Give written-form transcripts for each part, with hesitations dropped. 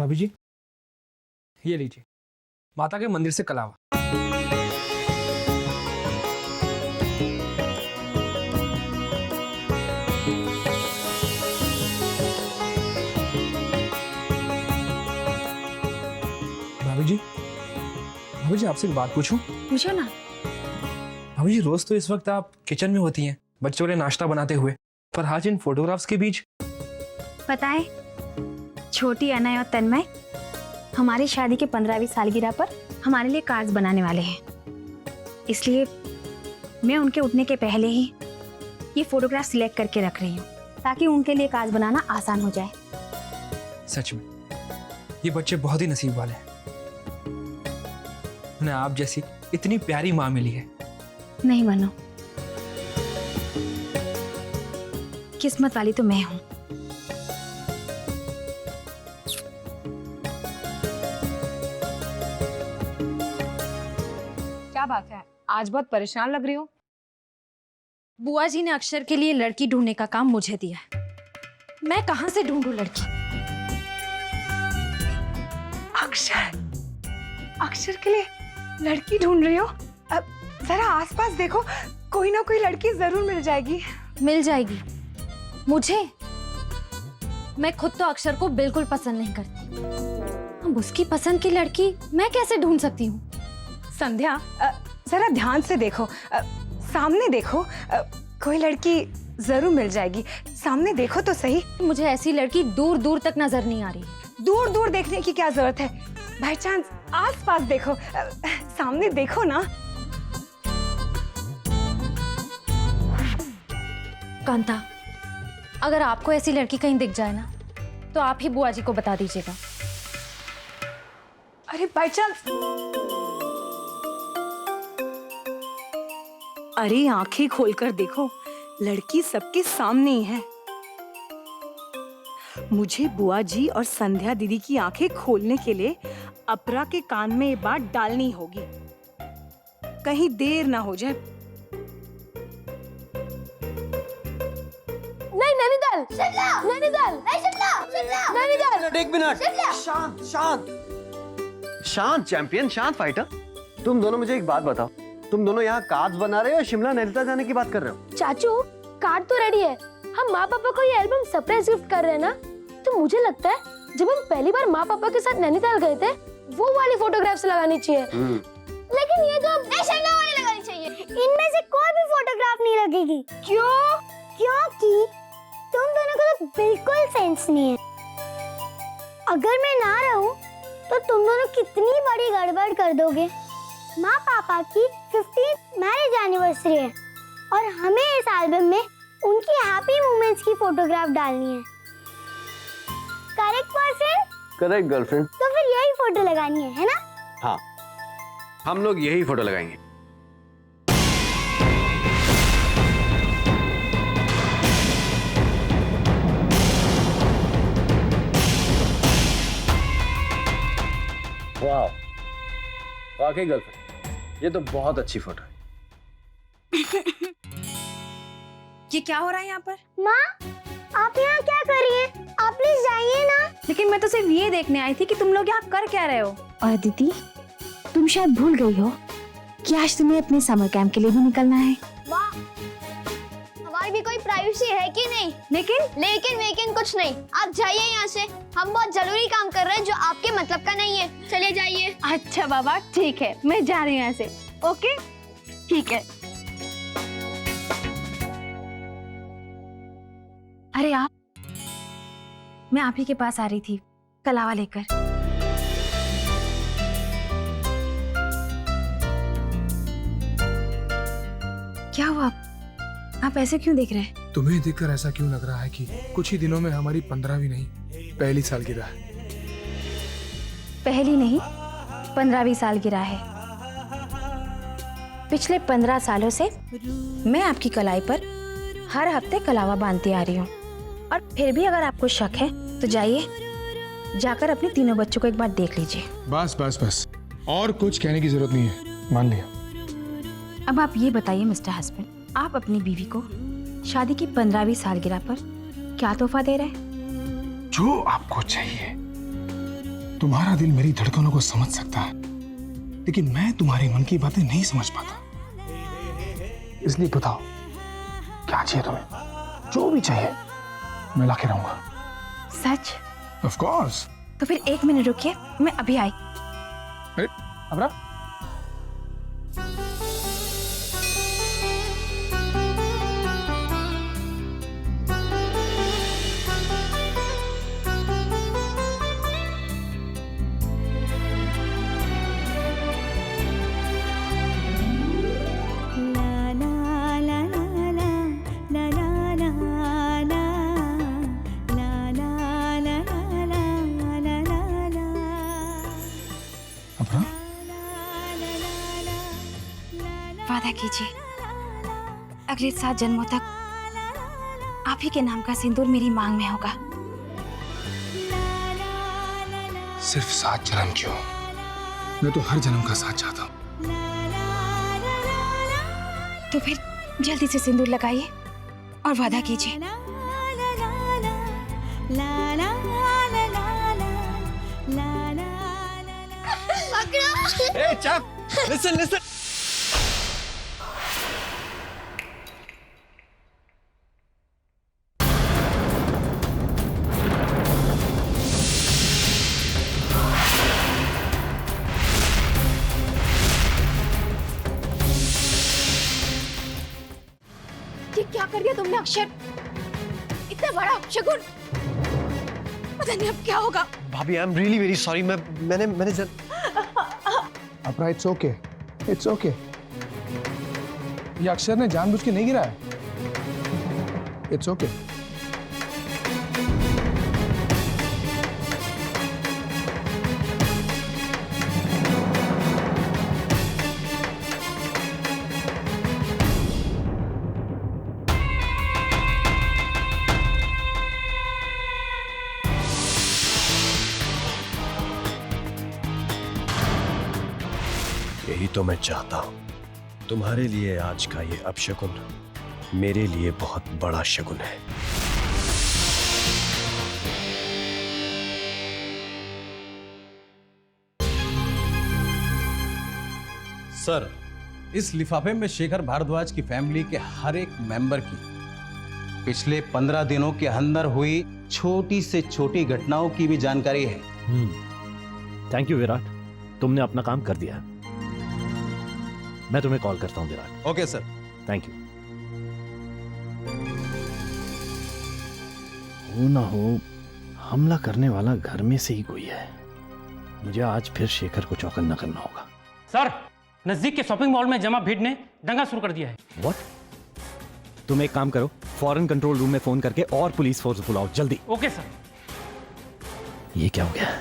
भाभी जी, ये लीजिए माता के मंदिर से कलावा। भाभी जी आपसे एक बात पूछूं? पूछो ना। भाभी जी, रोज तो इस वक्त आप किचन में होती हैं बच्चों के लिए नाश्ता बनाते हुए, पर आज इन फोटोग्राफ्स के बीच। पता है, छोटी अनय और तन्मय हमारी शादी के 15वीं सालगिरह पर हमारे लिए कार्ड्स बनाने वाले हैं, इसलिए मैं उनके उठने के पहले ही ये फोटोग्राफ सिलेक्ट करके रख रही हूँ ताकि उनके लिए कार्ड्स बनाना आसान हो जाए। सच में ये बच्चे बहुत ही नसीब वाले हैं, उन्हें आप जैसी इतनी प्यारी माँ मिली है। नहीं मानो, किस्मत वाली तो मैं हूँ। क्या बात है, आज बहुत परेशान लग रही हो? बुआ जी ने अक्षर के लिए लड़की ढूंढने का काम मुझे दिया है। मैं कहाँ से ढूंढूं लड़की? अक्षर के लिए लड़की ढूंढ रही हो? अब जरा आसपास देखो, कोई ना कोई लड़की जरूर मिल जाएगी। मिल जाएगी मुझे? मैं खुद तो अक्षर को बिल्कुल पसंद नहीं करती, अब उसकी पसंद की लड़की मैं कैसे ढूंढ सकती हूँ? संध्या, जरा ध्यान से देखो, सामने देखो, कोई लड़की जरूर मिल जाएगी। सामने देखो तो सही। मुझे ऐसी लड़की दूर दूर तक नजर नहीं आ रही। दूर दूर देखने की क्या जरूरत है, बाय चांस आसपास देखो, सामने देखो ना। कांता, अगर आपको ऐसी लड़की कहीं दिख जाए ना तो आप ही बुआ जी को बता दीजिएगा। अरे बाय चांस, अरे आंखें खोलकर देखो, लड़की सबके सामने ही है। मुझे बुआ जी और संध्या दीदी की आंखें खोलने के लिए अपरा के कान में ये बात डालनी होगी, कहीं देर ना हो जाए। नहीं, नैनीताल, नैनीताल, नैनीताल। एक मिनट, शांत शांत शांत चैंपियन, शांत फाइटर। तुम दोनों मुझे एक बात बताओ, तुम दोनों यहाँ कार्ड्स बना रहे हो या शिमला नैनीताल जाने की बात कर रहे हो? चाचू, कार्ड तो रेडी है, हम माँ पापा को ये एल्बम सरप्राइज गिफ्ट कर रहे हैं ना, तो मुझे लगता है जब हम पहली बार माँ पापा के साथ नैनीताल गए थे वो वाली फोटोग्राफ्स लगानी चाहिए। लेकिन ये तो शिमला वाली लगानी चाहिए। इनमें से कोई भी फोटोग्राफ नहीं लगेगी। क्यों? क्योंकि तुम दोनों को तो बिल्कुल सेंस नहीं है। अगर मैं ना रहूं तो तुम दोनों कितनी बड़ी गड़बड़ कर दोगे। माँ पापा की 15th मैरिज एनिवर्सरी है और हमें इस एल्बम में उनकी हैप्पी मोमेंट्स की फोटोग्राफ डालनी है। Correct boyfriend? Correct girlfriend. तो फिर यही फोटो लगानी है ना? हाँ, हम लोग यही फोटो लगाएंगे। वाह, वाकई गर्लफ्रेंड, ये तो बहुत अच्छी फोटो है। ये क्या हो रहा है यहाँ पर? माँ, आप यहाँ क्या कर रही हैं? आप प्लीज जाइए ना। लेकिन मैं तो सिर्फ ये देखने आई थी कि तुम लोग यहाँ कर क्या रहे हो। और दीदी, तुम शायद भूल गई हो कि आज तुम्हें अपने समर कैंप के लिए भी निकलना है। वाह, हमारी भी कोई प्राइवेसी है कि नहीं? लेकिन कुछ नहीं। आप जाइए यहाँ से, हम बहुत जरूरी काम कर रहे हैं जो आपके मतलब का नहीं है। चले जाइए। अच्छा बाबा, ठीक है, मैं जा रही हूँ यहाँ से। ओके, ठीक है। अरे आप, मैं आप ही के पास आ रही थी कलावा लेकर। क्या हुआ? आप ऐसे क्यों देख रहे हैं? तुम्हें देखकर ऐसा क्यों लग रहा है कि कुछ ही दिनों में हमारी 15वीं नहीं, पहली सालगिरह है। पहली नहीं, 15वीं सालगिरह है। पिछले 15 सालों से मैं आपकी कलाई पर हर हफ्ते कलावा बांधती आ रही हूँ, और फिर भी अगर आपको शक है तो जाइए, जाकर अपने तीनों बच्चों को एक बार देख लीजिए। बस बस बस, और कुछ कहने की जरूरत नहीं है, मान लिया। अब आप ये बताइए मिस्टर हस्बैंड, आप अपनी बीवी को शादी की 15वीं सालगिरह पर क्या तोहफा दे रहे हैं? जो आपको चाहिए तुम्हारा दिल मेरी धड़कनों को समझ सकता है, लेकिन मैं तुम्हारे मन की बातें नहीं समझ पाता। इसलिए बताओ क्या चाहिए तुम्हें? जो भी चाहिए मैं लाके रहूंगा। सच? Of course. तो फिर 1 मिनट रुकिए, मैं अभी आई। अबरा, अबरा, वादा कीजिए अगले 7 जन्मों तक आप ही के नाम का सिंदूर मेरी मांग में होगा। सिर्फ 7 जन्म क्यों, मैं तो हर जन्म का साथ चाहता हूँ। तो फिर जल्दी से सिंदूर लगाइए और वादा कीजिए। Hey, chap, listen, listen. ये क्या कर दिया तुमने अक्षर? इतना बड़ा अपशगुन, पता नहीं अब क्या होगा। भाभी, I am really very sorry. मैंने अपरा, इट्स ओके, इट्स ओके। ये अक्षर ने जानबूझ के नहीं गिरा है। It's okay. यही तो मैं चाहता हूं। तुम्हारे लिए आज का ये अपशगुन मेरे लिए बहुत बड़ा शगुन है। सर, इस लिफाफे में शेखर भारद्वाज की फैमिली के हर एक मेंबर की पिछले 15 दिनों के अंदर हुई छोटी से छोटी घटनाओं की भी जानकारी है। थैंक यू विराट, तुमने अपना काम कर दिया। मैं तुम्हें कॉल करता हूं Virat. Okay sir. Thank you. हो ना हो हमला करने वाला घर में से ही कोई है। मुझे आज फिर शेखर को चौकन्ना करना होगा। सर, नजदीक के शॉपिंग मॉल में जमा भीड़ ने दंगा शुरू कर दिया है। व्हाट? तुम एक काम करो, फॉरेन कंट्रोल रूम में फोन करके और पुलिस फोर्स बुलाओ जल्दी। Okay sir. ये क्या हो गया?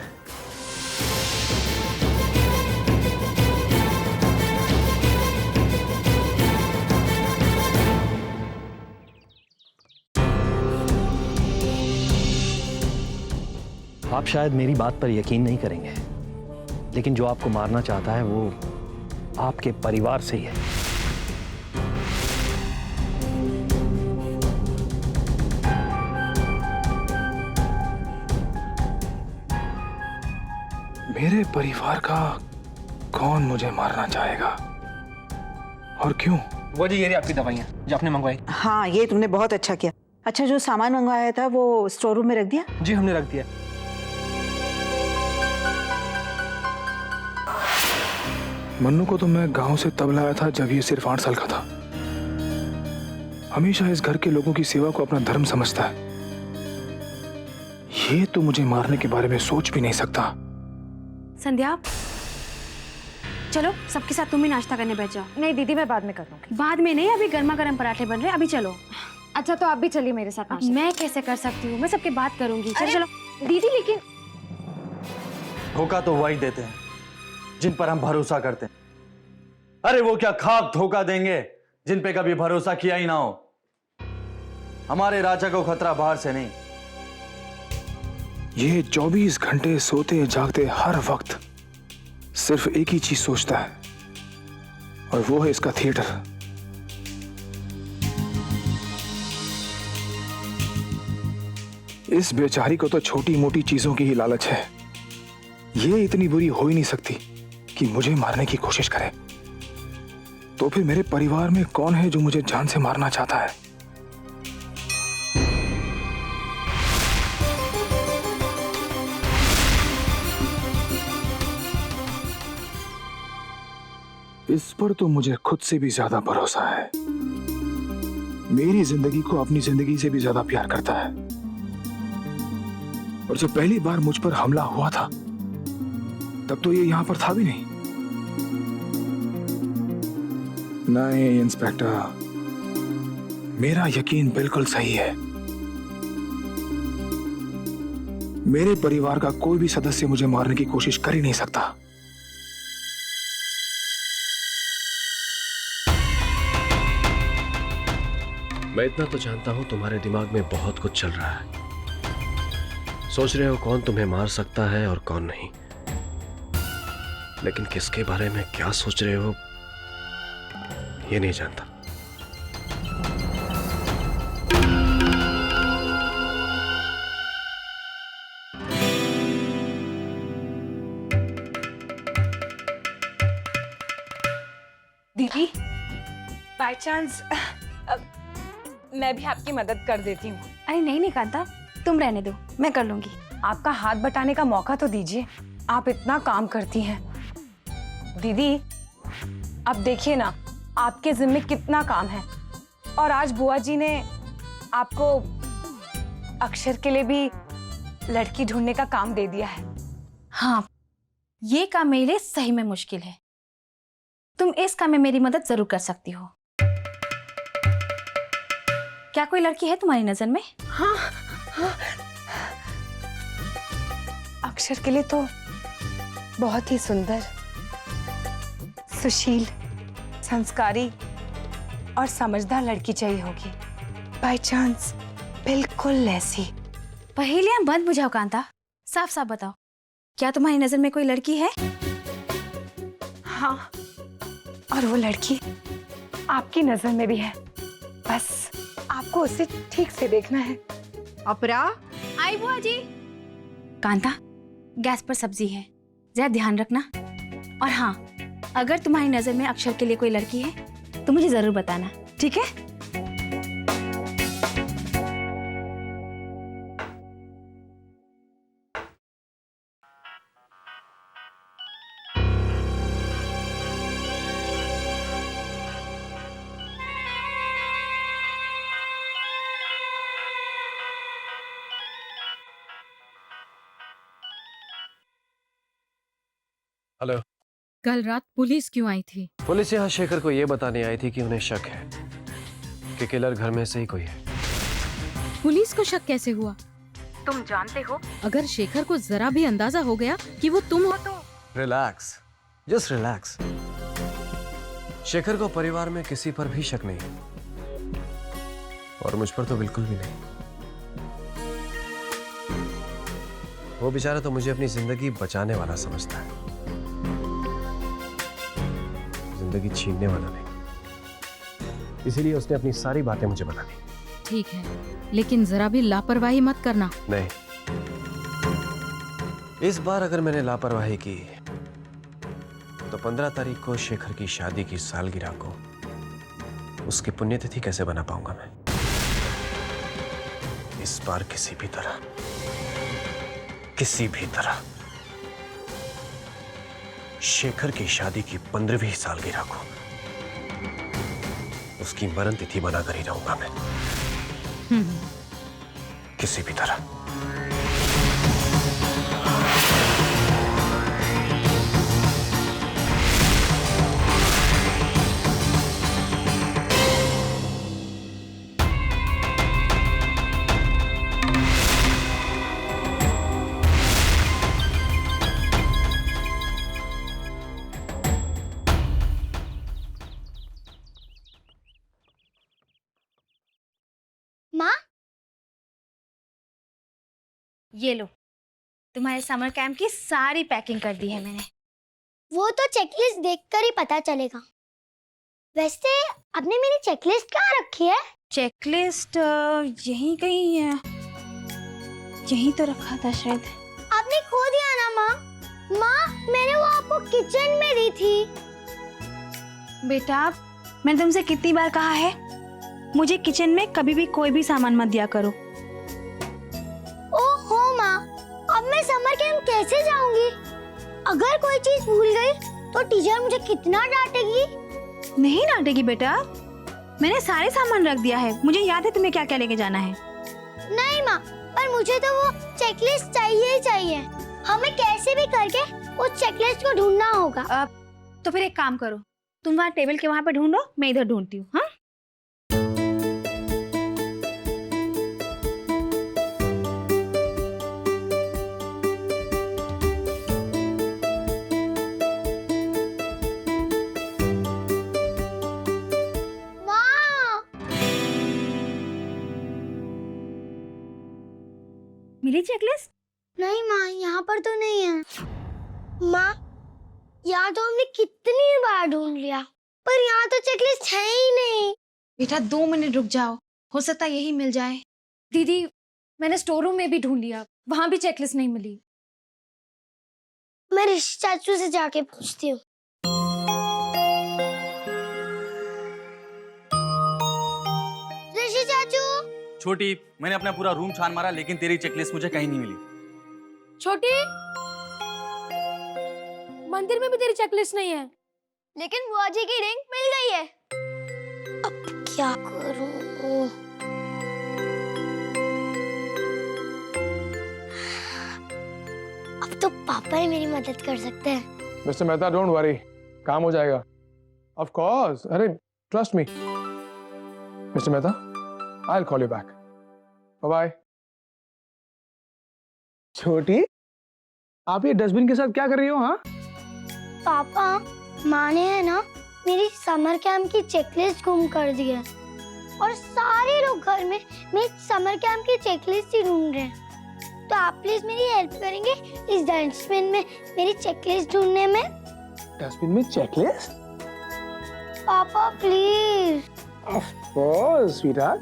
आप शायद मेरी बात पर यकीन नहीं करेंगे, लेकिन जो आपको मारना चाहता है वो आपके परिवार से ही है। मेरे परिवार का कौन मुझे मारना चाहेगा और क्यों? वो जी, ये रही आपकी दवाइयाँ जो आपने मंगवाई। हाँ, ये तुमने बहुत अच्छा किया। अच्छा, जो सामान मंगवाया था वो स्टोर रूम में रख दिया? जी, हमने रख दिया। मन्नू को तो मैं गांव से तब लाया था जब ये सिर्फ 8 साल का था। हमेशा इस घर के लोगों की सेवा को अपना धर्म समझता है। ये तो मुझे मारने के बारे में सोच भी नहीं सकता। संध्या, चलो सबके साथ तुम भी नाश्ता करने बैठ जाओ। नहीं दीदी, मैं बाद में कर लूंगी। बाद में नहीं, अभी गर्मा गर्म पराठे बन रहे हैं, अभी चलो। अच्छा, तो आप भी चलिए मेरे साथ नाश्ता। मैं कैसे कर सकती हूँ, मैं सबके बात करूंगी। चलो चलो। दीदी, लेकिन धोखा तो वही देते हैं जिन पर हम भरोसा करते हैं। अरे वो क्या खाक धोखा देंगे जिन पे कभी भरोसा किया ही ना हो। हमारे राजा को खतरा बाहर से नहीं। ये 24 घंटे सोते जागते हर वक्त सिर्फ एक ही चीज सोचता है, और वो है इसका थिएटर। इस बेचारी को तो छोटी मोटी चीजों की ही लालच है, ये इतनी बुरी हो ही नहीं सकती कि मुझे मारने की कोशिश करे। तो फिर मेरे परिवार में कौन है जो मुझे जान से मारना चाहता है? इस पर तो मुझे खुद से भी ज्यादा भरोसा है। मेरी जिंदगी को अपनी जिंदगी से भी ज्यादा प्यार करता है। और जब पहली बार मुझ पर हमला हुआ था तब तो ये यहां पर था भी नहीं। नहीं इंस्पेक्टर, मेरा यकीन बिल्कुल सही है। मेरे परिवार का कोई भी सदस्य मुझे मारने की कोशिश कर ही नहीं सकता। मैं इतना तो जानता हूं तुम्हारे दिमाग में बहुत कुछ चल रहा है। सोच रहे हो कौन तुम्हें मार सकता है और कौन नहीं, लेकिन किसके बारे में क्या सोच रहे हो ये नहीं जानता। दीदी, बाय चांस मैं भी आपकी मदद कर देती हूँ। अरे नहीं नहीं कांता, तुम रहने दो, मैं कर लूंगी। आपका हाथ बटाने का मौका तो दीजिए, आप इतना काम करती हैं। दीदी, अब देखिए ना, आपके जिम्मे कितना काम है। और आज बुआ जी ने आपको अक्षर के लिए भी लड़की ढूंढने का काम दे दिया है। हाँ, ये काम मेरे लिए सही में मुश्किल है। तुम इस काम में मेरी मदद जरूर कर सकती हो। क्या कोई लड़की है तुम्हारी नजर में? हाँ, हाँ। अक्षर के लिए तो बहुत ही सुंदर, सुशील, संस्कारी और समझदार लड़की चाहिए होगी। बाय चांस बिल्कुल ऐसी। पहेलियां मत बुझाओ कांता, साफ साफ बताओ, क्या तुम्हारी नजर में कोई लड़की है? हाँ, और वो लड़की आपकी नजर में भी है। बस आपको उसे ठीक से देखना है। अपरा, आई बुआ जी। कांता, गैस पर सब्जी है, जरा ध्यान रखना। और हाँ, अगर तुम्हारी नजर में अक्षर के लिए कोई लड़की है तो मुझे जरूर बताना, ठीक है? हेलो। कल रात पुलिस क्यों आई थी? पुलिस यहाँ शेखर को ये बताने आई थी कि उन्हें शक है कि किलर घर में से ही कोई है। पुलिस को शक कैसे हुआ? तुम जानते हो, अगर शेखर को जरा भी अंदाजा हो गया कि वो तुम हो तो। Relax, just relax. शेखर को परिवार में किसी पर भी शक नहीं, और मुझ पर तो बिल्कुल भी नहीं। वो बेचारा तो मुझे अपनी जिंदगी बचाने वाला समझता है, जिंदगी छीनने वाला नहीं। इसीलिए उसने अपनी सारी बातें मुझे बता दी। ठीक है, लेकिन जरा भी लापरवाही मत करना। नहीं, इस बार अगर मैंने लापरवाही की तो 15 तारीख को शेखर की शादी की सालगिरह को उसकी पुण्यतिथि कैसे बना पाऊंगा मैं? इस बार किसी भी तरह शेखर की शादी की 15वीं सालगिरह को उसकी मरण तिथि बनाकर ही रहूंगा मैं, किसी भी तरह। माँ, ये लो, तुम्हारे समर कैंप की सारी पैकिंग कर दी है मैंने। वो तो चेकलिस्ट देखकर ही पता चलेगा। वैसे आपने मेरी चेकलिस्ट कहाँ रखी है? चेकलिस्ट यहीं कहीं है, यहीं तो रखा था शायद। आपने खो दिया ना माँ? माँ मैंने वो आपको किचन में दी थी। बेटा मैंने तुमसे कितनी बार कहा है, मुझे किचन में कभी भी कोई भी सामान मत दिया करो। ओहो माँ, अब मैं समर कैंप कैसे जाऊंगी? अगर कोई चीज भूल गई तो टीचर मुझे कितना डांटेगी। नहीं डांटेगी बेटा, मैंने सारे सामान रख दिया है, मुझे याद है तुम्हें क्या क्या लेके जाना है। नहीं माँ, पर मुझे तो वो चेकलिस्ट चाहिए ही चाहिए। हमें कैसे भी करके उस चेकलिस्ट को ढूंढना होगा। तो फिर एक काम करो, तुम वहाँ टेबल के वहाँ पे ढूंढो, मैं इधर ढूंढती हूँ। हाँ माँ, मिली चेकलिस्ट? नहीं माँ, यहाँ पर तो नहीं है। माँ, यहाँ तो हमने कितनी बार ढूंढ लिया, पर यहाँ तो चेकलिस्ट है ही नहीं। बेटा 2 मिनट रुक जाओ, हो सकता है यही मिल जाए। दीदी मैंने स्टोर रूम में भी ढूंढ लिया, वहां भी चेकलिस्ट नहीं मिली। मैं ऋषि चाचू से जाके पूछती हूँ। ऋषि चाचू। छोटी, मैंने अपना पूरा रूम छान मारा लेकिन तेरी चेकलिस्ट मुझे कहीं नहीं मिली। छोटी, मंदिर में भी तेरी चेकलिस्ट नहीं है। लेकिन बुआ जी की रिंग मिल गई है। अब क्या करूं? अब तो पापा ही मेरी मदद कर सकते हैं। मिस्टर मेहता डोंट वरी, काम हो जाएगा। ऑफ कोर्स, अरे trust me. Mister Mehta, I will call you back. Bye bye. छोटी, आप ये डस्टबिन के साथ क्या कर रही हो? हाँ पापा, माँ ने है ना मेरी समर कैंप की चेकलिस्ट गुम कर दी है और सारे लोग घर में मेरी समर कैंप की चेकलिस्ट ही ढूंढ रहे हैं। तो आप प्लीज मेरी हेल्प करेंगे इस डस्टबिन में मेरी चेकलिस्ट ढूंढने में? डस्टबिन में चेकलिस्ट? पापा please. Of course sweetheart,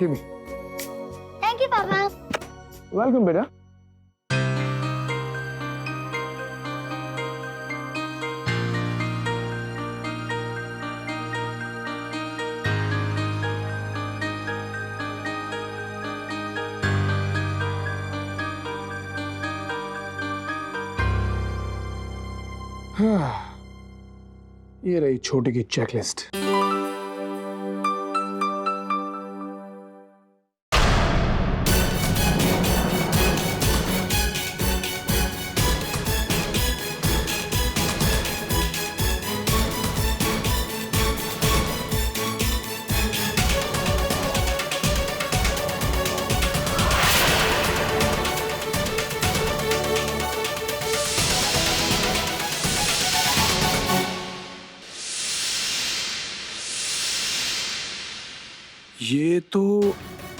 give me. Thank you पापा। वेलकम बेटा। ये रही छोटी की चेकलिस्ट। ये तो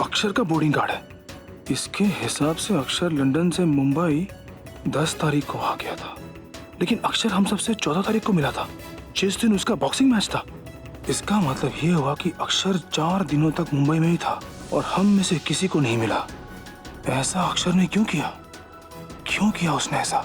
अक्षर का बोर्डिंग कार्ड है। इसके हिसाब से अक्षर लंदन से मुंबई 10 तारीख को आ गया था, लेकिन अक्षर हम सबसे 14 तारीख को मिला था, जिस दिन उसका बॉक्सिंग मैच था। इसका मतलब ये हुआ कि अक्षर 4 दिनों तक मुंबई में ही था और हम में से किसी को नहीं मिला। ऐसा अक्षर ने क्यों किया? क्यों किया उसने ऐसा?